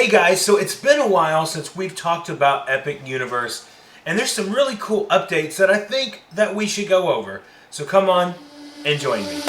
Hey guys, so it's been a while since we've talked about Epic Universe, and there's some really cool updates that I think that we should go over. So come on and join me.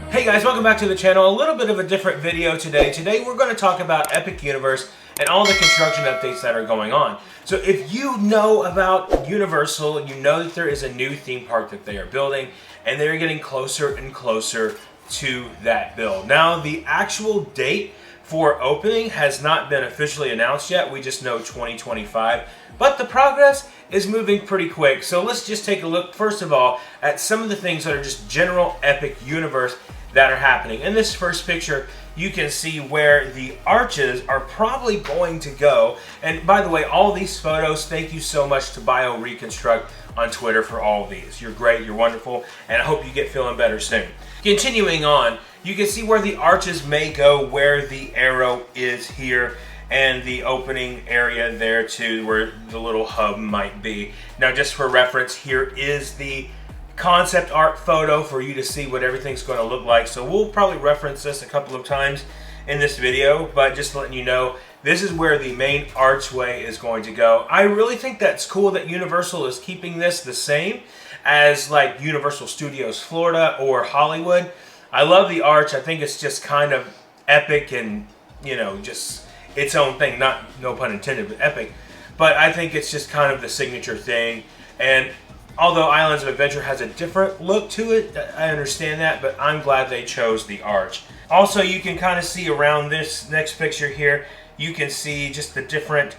Hey guys, welcome back to the channel. A little bit of a different video today. Today we're going to talk about Epic Universe and all the construction updates that are going on. So if you know about Universal, you know that there is a new theme park that they are building, and they're getting closer and closer to that build. Now, the actual date for opening has not been officially announced yet. We just know 2025, but the progress is moving pretty quick. So let's just take a look, first of all, at some of the things that are just general Epic Universe that are happening. In this first picture, you can see where the arches are probably going to go. And by the way, all these photos, thank you so much to Bio Reconstruct on Twitter for all of these. You're great, you're wonderful, and I hope you get feeling better soon. Continuing on, you can see where the arches may go, where the arrow is here, and the opening area there too, where the little hub might be. Now, just for reference, here is the concept art photo for you to see what everything's going to look like. So we'll probably reference this a couple of times in this video, but just letting you know, this is where the main archway is going to go. I really think that's cool that Universal is keeping this the same as like Universal Studios Florida or Hollywood. I love the arch. I think it's just kind of epic and, you know, just its own thing. Not, no pun intended, but epic. But I think it's just kind of the signature thing. And although Islands of Adventure has a different look to it, I understand that, but I'm glad they chose the arch. Also, you can kind of see around this next picture here, you can see just the different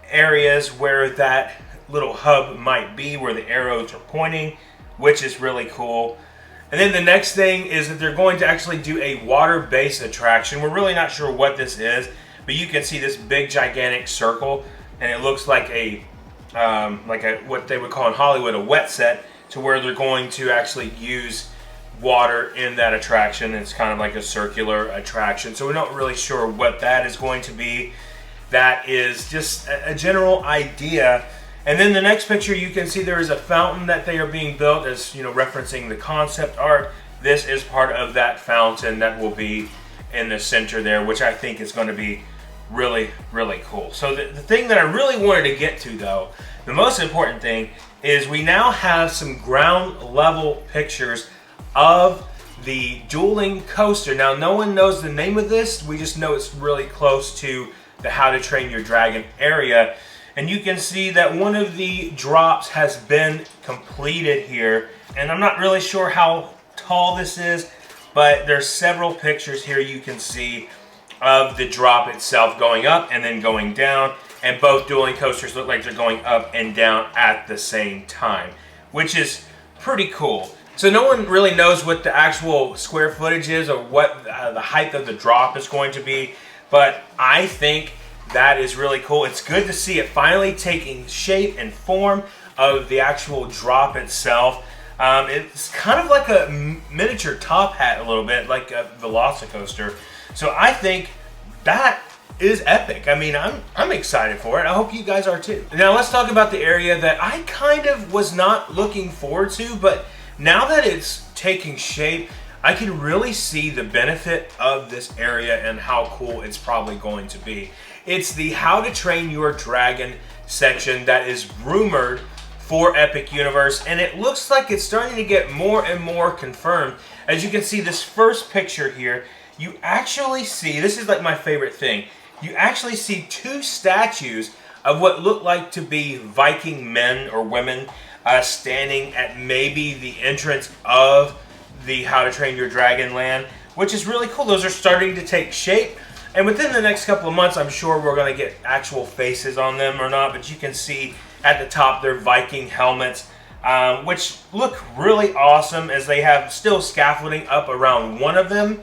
areas where that little hub might be, where the arrows are pointing, which is really cool. And then the next thing is that they're going to actually do a water-based attraction. We're really not sure what this is, but you can see this big gigantic circle, and it looks like what they would call in Hollywood a wet set, to where they're going to actually use water in that attraction. It's kind of like a circular attraction, so we're not really sure what that is going to be. That is just a general idea. And then the next picture, you can see there is a fountain that they are being built, as you know, referencing the concept art. This is part of that fountain that will be in the center there, which I think is going to be really, really cool. So the thing that I really wanted to get to, though, the most important thing, is we now have some ground level pictures of the dueling coaster. Now, no one knows the name of this. We just know it's really close to the How to Train Your Dragon area. And you can see that one of the drops has been completed here. And I'm not really sure how tall this is, but there's several pictures here you can see of the drop itself going up and then going down, and both dueling coasters look like they're going up and down at the same time, which is pretty cool. So no one really knows what the actual square footage is or what the height of the drop is going to be, but I think that is really cool. It's good to see it finally taking shape and form of the actual drop itself. It's kind of like a miniature top hat a little bit, like a Velocicoaster. So I think that is epic. I mean, I'm excited for it. I hope you guys are too. Now let's talk about the area that I kind of was not looking forward to, but now that it's taking shape, I can really see the benefit of this area and how cool it's probably going to be. It's the How to Train Your Dragon section that is rumored for Epic Universe, and it looks like it's starting to get more and more confirmed. As you can see, this first picture here, you actually see, this is like my favorite thing, you actually see two statues of what look like to be Viking men or women standing at maybe the entrance of the How to Train Your Dragon land, which is really cool. Those are starting to take shape, and within the next couple of months, I'm sure we're going to get actual faces on them or not, but you can see at the top their Viking helmets, which look really awesome, as they have still scaffolding up around one of them.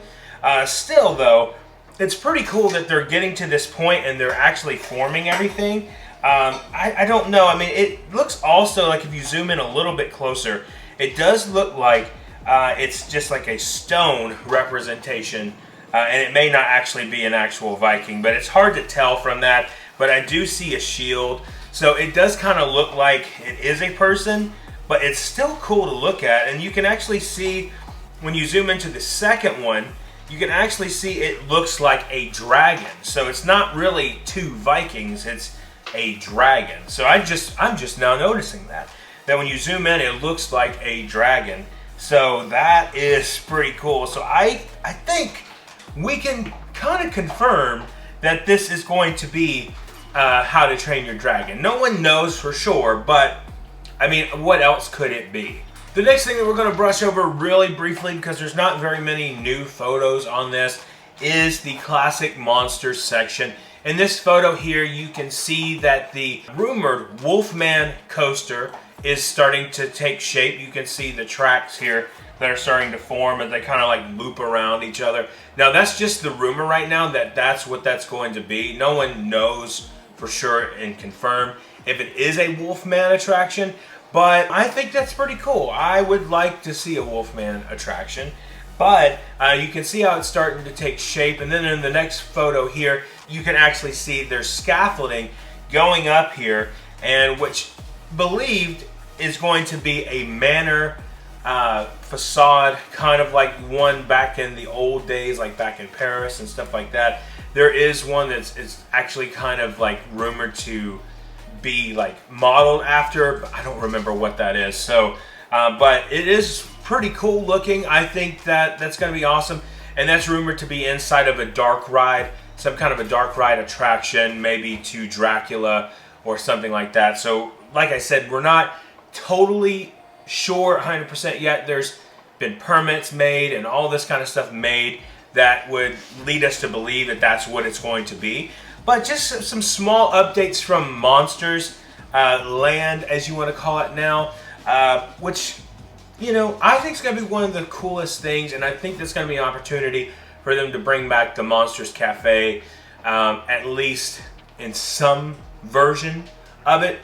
Still, though, it's pretty cool that they're getting to this point and they're actually forming everything. I don't know. I mean, it looks also like, if you zoom in a little bit closer, it does look like it's just like a stone representation and it may not actually be an actual Viking, but it's hard to tell from that. But I do see a shield, so it does kind of look like it is a person, but it's still cool to look at. And you can actually see, when you zoom into the second one, you can actually see it looks like a dragon. So it's not really two Vikings, it's a dragon. So I'm just now noticing that when you zoom in, it looks like a dragon. So that is pretty cool. So I think we can kind of confirm that this is going to be How to Train Your Dragon. No one knows for sure, but I mean, what else could it be? The next thing that we're going to brush over really briefly, because there's not very many new photos on this, is the classic monsters section. In this photo here, you can see that the rumored Wolfman coaster is starting to take shape. You can see the tracks here that are starting to form, and they kind of like loop around each other. Now that's just the rumor right now, that that's what that's going to be. No one knows for sure and confirm if it is a Wolfman attraction, but I think that's pretty cool. I would like to see a Wolfman attraction, but you can see how it's starting to take shape. And then in the next photo here, you can actually see there's scaffolding going up here, and which believed is going to be a manor facade, kind of like one back in the old days, like back in Paris and stuff like that. There is one that's actually kind of like rumored to be like modeled after, but I don't remember what that is. So but it is pretty cool looking. I think that that's going to be awesome, and that's rumored to be inside of a dark ride, some kind of a dark ride attraction, maybe to Dracula or something like that. So like I said, we're not totally sure 100% yet. There's been permits made and all this kind of stuff made that would lead us to believe that that's what it's going to be. But just some small updates from Monsters Land, as you want to call it now, which, you know, I think is going to be one of the coolest things, and I think that's going to be an opportunity for them to bring back the Monsters Cafe, at least in some version of it.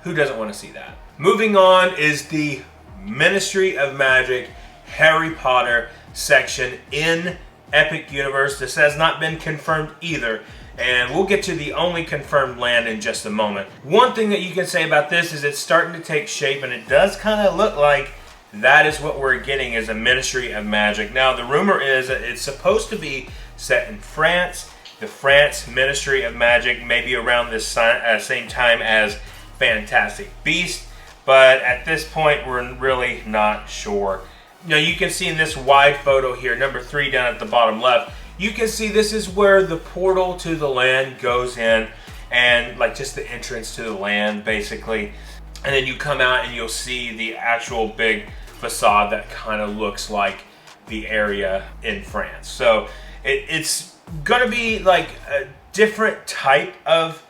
Who doesn't want to see that? Moving on is the Ministry of Magic Harry Potter section in Epic Universe. This has not been confirmed either, and we'll get to the only confirmed land in just a moment. One thing that you can say about this is it's starting to take shape, and it does kind of look like that is what we're getting, is a Ministry of Magic. Now, the rumor is that it's supposed to be set in France. The France Ministry of Magic, maybe around this same time as Fantastic Beasts, but at this point, we're really not sure. Now, you can see in this wide photo here, number 3 down at the bottom left, you can see this is where the portal to the land goes in, and like just the entrance to the land, basically. And then you come out and you'll see the actual big facade that kind of looks like the area in France. So it's going to be like a different type of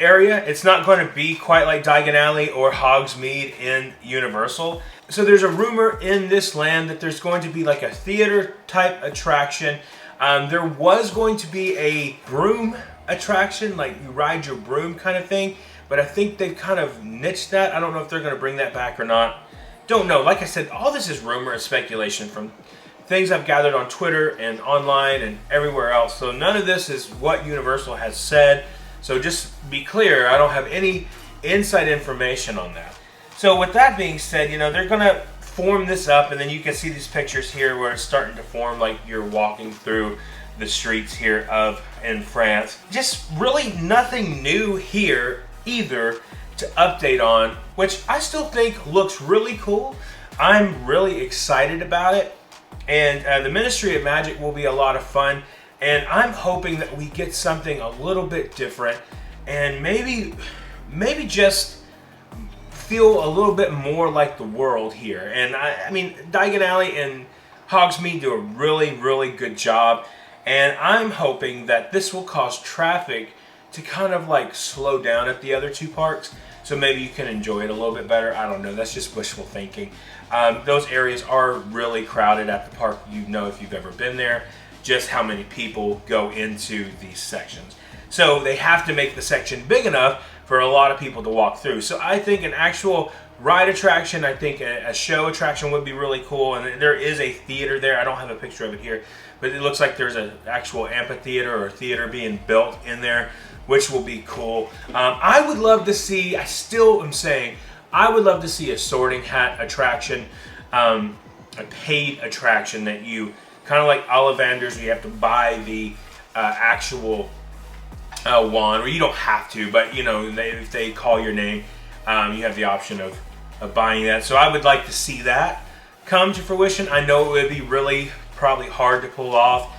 area. It's not going to be quite like Diagon Alley or Hogsmeade in Universal. So there's a rumor in this land that there's going to be like a theater type attraction. There was going to be a broom attraction, like you ride your broom kind of thing, but I think they've kind of niched that. I don't know if they're going to bring that back or not. Don't know. Like I said, all this is rumor and speculation from things I've gathered on Twitter and online and everywhere else. So none of this is what Universal has said. So just be clear, I don't have any inside information on that. So with that being said, you know, they're going to form this up, and then you can see these pictures here where it's starting to form like you're walking through the streets here in France. Just really nothing new here either to update on, which I still think looks really cool. I'm really excited about it, and the Ministry of Magic will be a lot of fun, and I'm hoping that we get something a little bit different, and maybe just feel a little bit more like the world here. And I mean, Diagon Alley and Hogsmeade do a really, really good job, and I'm hoping that this will cause traffic to kind of like slow down at the other two parks, so maybe you can enjoy it a little bit better. I don't know, that's just wishful thinking. Those areas are really crowded at the park. You know, if you've ever been there, just how many people go into these sections. So they have to make the section big enough for a lot of people to walk through. So I think an actual ride attraction. I think a show attraction would be really cool, and there is a theater there. I don't have a picture of it here, but it looks like there's an actual amphitheater or theater being built in there, which will be cool. I would love to see, I still am saying, I would love to see a sorting hat attraction, a paid attraction that you, kind of like Ollivanders, where you have to buy the actual wand, or you don't have to, but you know, if they call your name, you have the option of buying that. So I would like to see that come to fruition. I know it would be really probably hard to pull off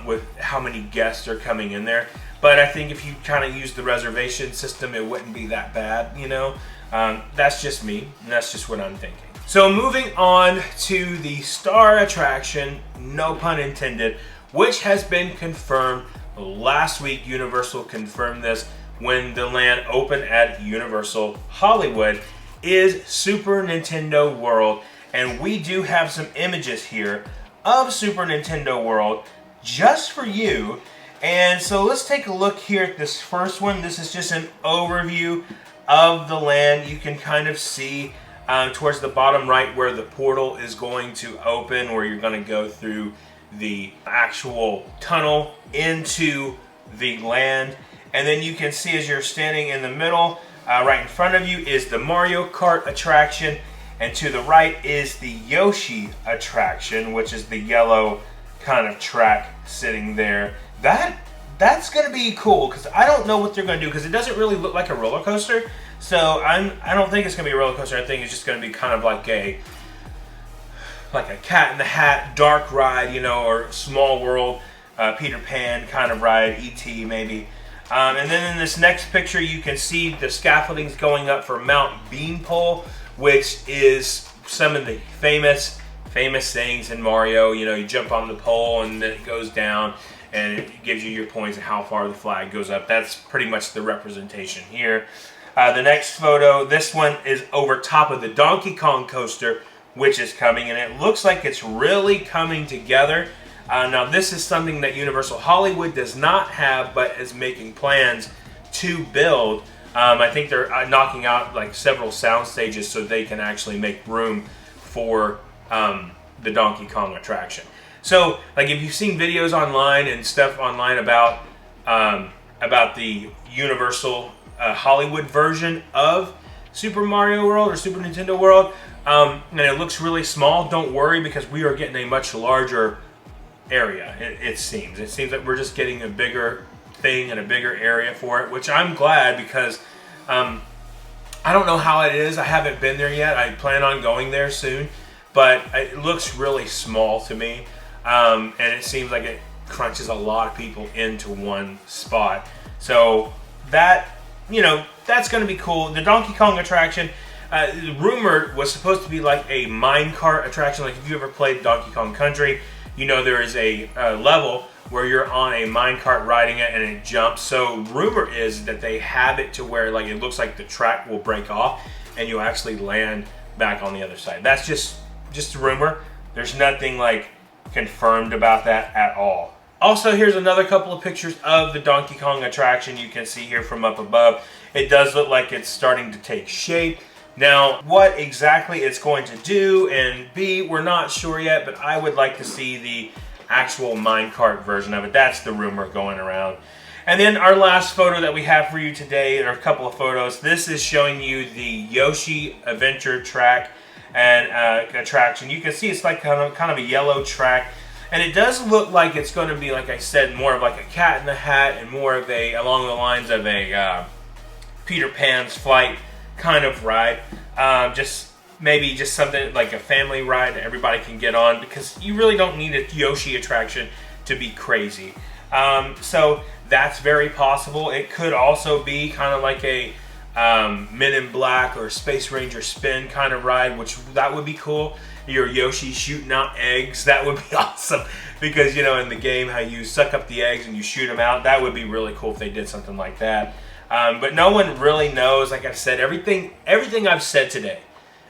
with how many guests are coming in there, but I think if you kind of use the reservation system, it wouldn't be that bad, you know. That's just me, and that's just what I'm thinking. So moving on to the star attraction, no pun intended, which has been confirmed. Last week, Universal confirmed this when the land opened at Universal Hollywood, is Super Nintendo World. And we do have some images here of Super Nintendo World just for you. And so let's take a look here at this first one. This is just an overview of the land. You can kind of see towards the bottom right where the portal is going to open, where you're going to go through the actual tunnel into the land. And then you can see, as you're standing in the middle, right in front of you is the Mario Kart attraction, and to the right is the Yoshi attraction, which is the yellow kind of track sitting there. That's going to be cool, because I don't know what they're going to do, because it doesn't really look like a roller coaster. So I don't think it's going to be a roller coaster. I think it's just going to be kind of like a Cat in the Hat dark ride, you know, or Small World, Peter Pan kind of ride, E.T. maybe. And then in this next picture, you can see the scaffoldings going up for Mount Beanpole, which is some of the famous things in Mario. You know, you jump on the pole and then it goes down, and it gives you your points and how far the flag goes up. That's pretty much the representation here. The next photo, this one is over top of the Donkey Kong coaster, which is coming, and it looks like it's really coming together. Now, this is something that Universal Hollywood does not have, but is making plans to build. I think they're knocking out like several sound stages so they can actually make room for the Donkey Kong attraction. So, like, if you've seen videos online and stuff online about the Universal Hollywood version of Super Mario World or Super Nintendo World, and it looks really small, don't worry, because we are getting a much larger area. It seems like we're just getting a bigger thing and a bigger area for it, which I'm glad, because I don't know how it is. I haven't been there yet. I plan on going there soon, but it looks really small to me, and it seems like it crunches a lot of people into one spot. So that, you know, that's going to be cool. The Donkey Kong attraction, rumored, was supposed to be like a minecart attraction. Like, if you ever played Donkey Kong Country, you know there is a level where you're on a minecart riding it and it jumps. So rumor is that they have it to where, like, it looks like the track will break off and you actually land back on the other side. That's just a rumor. There's nothing like confirmed about that at all. Also, here's another couple of pictures of the Donkey Kong attraction. You can see here from up above. It does look like it's starting to take shape. Now, what exactly it's going to do and be, we're not sure yet, but I would like to see the actual minecart version of it. That's the rumor going around. And then our last photo that we have for you today, or a couple of photos, this is showing you the Yoshi Adventure track and attraction. You can see it's like kind of a yellow track. And it does look like it's going to be, like I said, more of like a Cat in the Hat and more of a, along the lines of a Peter Pan's Flight kind of ride. Maybe just something like a family ride that everybody can get on, because you really don't need a Yoshi attraction to be crazy. So that's very possible. It could also be kind of like a Men in Black or Space Ranger Spin kind of ride, which that would be cool. Your Yoshi shooting out eggs, that would be awesome, because, you know, in the game how you suck up the eggs and you shoot them out, that would be really cool if they did something like that. But no one really knows. Like I said, everything I've said today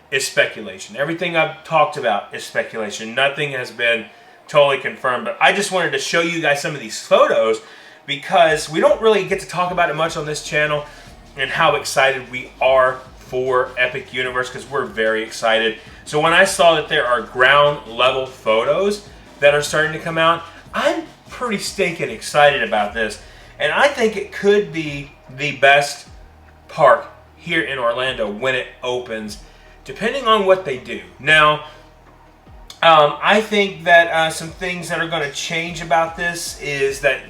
is speculation. Everything I've talked about is speculation. Nothing has been totally confirmed, but I just wanted to show you guys some of these photos, because we don't really get to talk about it much on this channel, and how excited we are for Epic Universe because we're very excited. So when I saw that there are ground level photos that are starting to come out, I'm pretty stinking excited about this. And I think it could be the best park here in Orlando when it opens, depending on what they do. Now, I think that some things that are going to change about this is that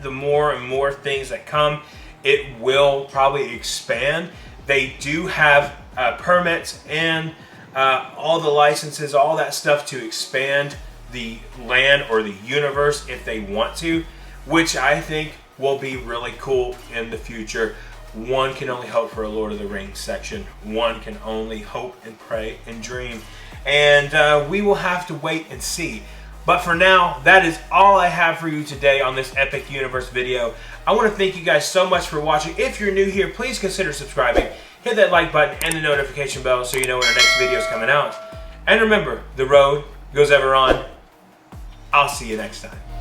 the more and more things that come, it will probably expand. They do have permits and all the licenses, all that stuff to expand the land or the universe if they want to, which I think will be really cool in the future. One can only hope for a Lord of the Rings section. One can only hope and pray and dream. And we will have to wait and see. But for now, that is all I have for you today on this Epic Universe video. I want to thank you guys so much for watching. If you're new here, please consider subscribing. Hit that like button and the notification bell so you know when our next video is coming out. And remember, the road goes ever on. I'll see you next time.